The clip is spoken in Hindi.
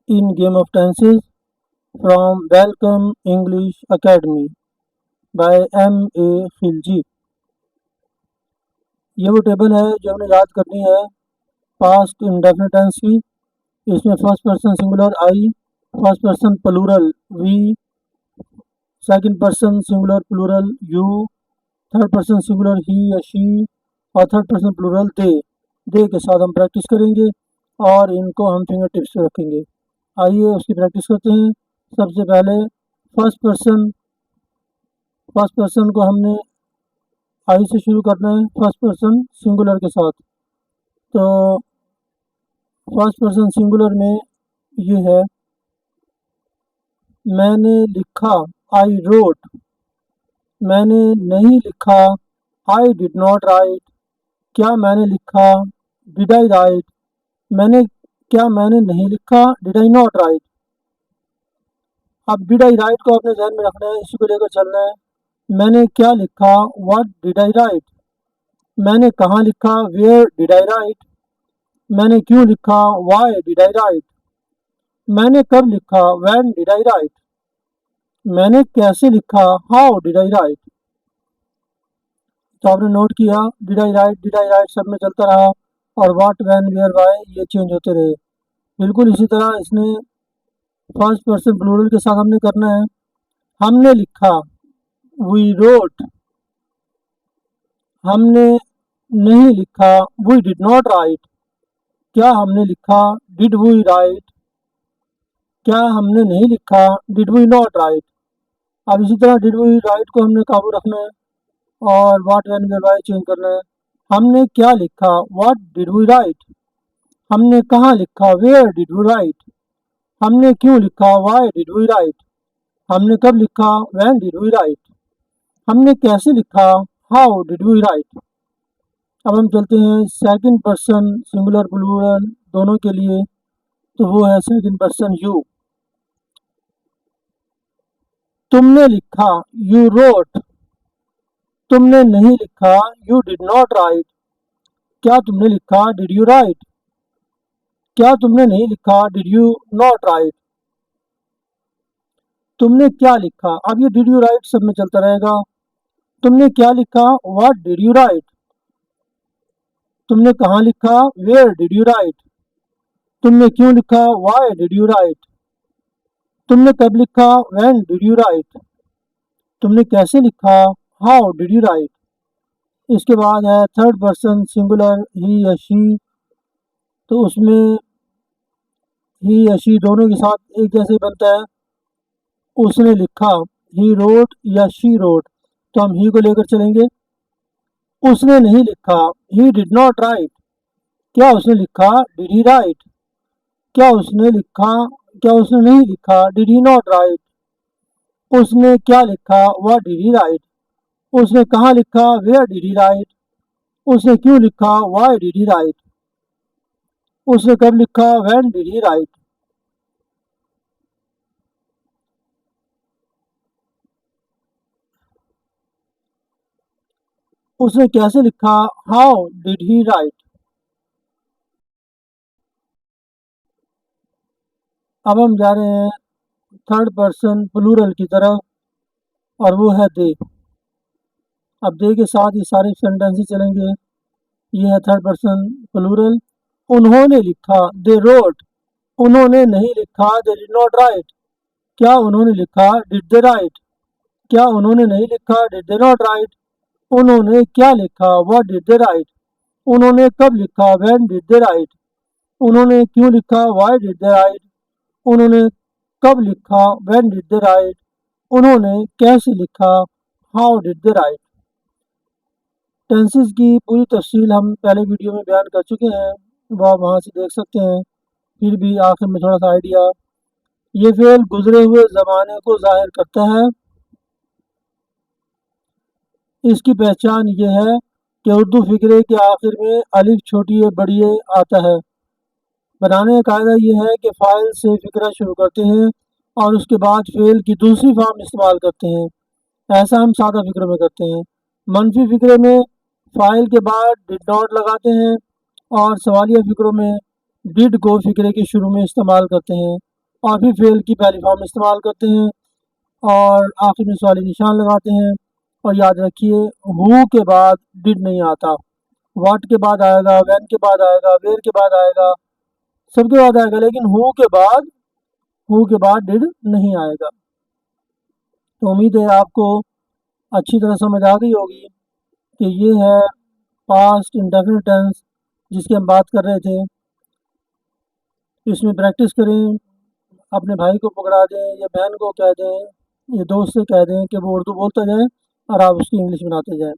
in Game of Tenses from Welcome English Academy by M.A. Khilji। ये वो टेबल है जो हमें याद करनी है पास्ट इंडेफिनिट टेंस की। इसमें first person singular I, first person plural we, second person singular plural you, third person singular he या शी और थर्ड पर्सन प्लूरल दे के साथ हम प्रैक्टिस करेंगे और इनको हम फिंगर टिप्स पे रखेंगे। आइए उसकी प्रैक्टिस करते हैं। सबसे पहले फर्स्ट पर्सन को हमने आई से शुरू करना है, फर्स्ट पर्सन सिंगुलर के साथ। तो फर्स्ट पर्सन सिंगुलर में ये है, मैंने लिखा आई रोट, मैंने नहीं लिखा आई डिड नॉट राइट, क्या मैंने लिखा डिड आई राइट, क्या मैंने नहीं लिखा डिड आई नॉट राइट। अब डिड आई राइट को अपने ध्यान में रखना है, इसी को लेकर चलना है। मैंने क्या लिखा व्हाट डिड आई राइट, मैंने कहाँ लिखा वेयर डिड आई राइट, मैंने क्यों लिखा वाई डिड आई राइट, मैंने कब लिखा व्हेन डिड आई राइट, मैंने कैसे लिखा हाउ डिड आई राइट। तो आपने नोट किया डिड आई राइट सब में चलता रहा और व्हाट व्हेन वेयर व्हाई ये चेंज होते रहे। बिल्कुल इसी तरह इसने फर्स्ट पर्सन प्लूरल के साथ हमने करना है। हमने लिखा वी रोट, हमने नहीं लिखा वी डिड नॉट राइट, क्या हमने लिखा डिड वी राइट, क्या हमने नहीं लिखा डिड वी नॉट राइट। अब इसी तरह डिड वी राइट को हमने काबू रखना है और what when where why change करना है। हमने क्या लिखा व्हाट डिड वी राइट, हमने कहाँ लिखा वेयर डिड वी राइट, हमने क्यों लिखा वाई डिड वी राइट, हमने कब लिखा व्हेन डिड वी राइट, हमने कैसे लिखा हाउ डिड वी राइट। अब हम चलते हैं सेकंड पर्सन सिंगुलर प्लूरल दोनों के लिए। तो वो है सेकंड पर्सन यू। तुमने लिखा यू रोट, तुमने नहीं लिखा यू डिड नॉट राइट, क्या तुमने लिखा डिड यू राइट, क्या तुमने नहीं लिखा डिड यू नॉट राइट। तुमने क्या लिखा, अब ये डिड यू राइट सब में चलता रहेगा। तुमने क्या लिखा व्हाट डिड यू राइट, तुमने कहाँ लिखा वेयर डिड यू राइट, तुमने क्यों लिखा वाई डिड यू राइट, तुमने कब लिखा व्हेन डिड यू राइट, तुमने कैसे लिखा हाउ डिड यू राइट। इसके बाद है थर्ड पर्सन सिंगुलर ही या शी। तो उसमें ही या शी दोनों के साथ एक जैसे बनता है। उसने लिखा ही रोट या शी रोट, तो हम ही को लेकर चलेंगे। उसने नहीं लिखा ही डिड नॉट राइट, क्या उसने लिखा डिड ही राइट, क्या उसने नहीं लिखा डिड ही नॉट राइट। उसने क्या लिखा व्हाट डिड ही राइट, उसने कहाँ लिखा वेयर डिड ही राइट, उसने क्यों लिखा वाई डिड ही राइट, उसने कब लिखा व्हेन डिड ही राइट। उसने कैसे लिखा हाउ डिड ही राइट। अब हम जा रहे हैं थर्ड पर्सन प्लूरल की तरफ और वो है दे। अब दे के साथ ये सारे सेंटेंसेस चलेंगे। ये है थर्ड पर्सन प्लूरल। उन्होंने लिखा दे रोट, उन्होंने नहीं लिखा दे डिड नॉट राइट, क्या उन्होंने लिखा डिड दे राइट, क्या उन्होंने नहीं लिखा डिड दे नॉट राइट। उन्होंने क्या लिखा व्हाट डिड दे राइट, उन्होंने कब लिखा व्हेन डिड दे राइट, उन्होंने क्यों लिखा वाई डिड दे राइट, उन्होंने कब लिखा व्हेन डिड दे राइट, उन्होंने कैसे लिखा how did they right. Tenses की पूरी तफसील हम पहले वीडियो में बयान कर चुके हैं, वो आप वहाँ से देख सकते हैं। फिर भी आखिर में थोड़ा सा आइडिया, ये फेल गुजरे हुए ज़माने को जाहिर करता है। इसकी पहचान ये है कि उर्दू फिक्रे के आखिर में अलिफ छोटी बड़ी आता है। बनाने का कायदा ये है कि फ़ाइल से फिक्रा शुरू करते हैं और उसके बाद फेल की दूसरी फॉर्म इस्तेमाल करते हैं। ऐसा हम सादा फिक्र में करते हैं। मनफी फिक्रे में फ़ाइल के बाद डिड नॉट लगाते हैं और सवालिया फिक्रों में डिड को फिक्रे के शुरू में इस्तेमाल करते हैं। और फिर फेल की पहली फॉर्म इस्तेमाल करते हैं और आखिर में सवाली निशान लगाते हैं। और याद रखिए हु के बाद डिड नहीं आता, व्हाट के बाद आएगा, व्हेन के बाद आएगा, वेयर के बाद आएगा, सबके बाद आएगा, लेकिन हु के बाद डिड नहीं आएगा। तो उम्मीद है आपको अच्छी तरह समझ आ गई होगी कि ये है पास्ट इंडेफिनिट टेंस जिसकी हम बात कर रहे थे। इसमें प्रैक्टिस करें, अपने भाई को पकड़ा दें या बहन को कह दें या दोस्त से कह दें कि वो उर्दू बोलता जाए और आप उसकी इंग्लिश बनाते जाएं।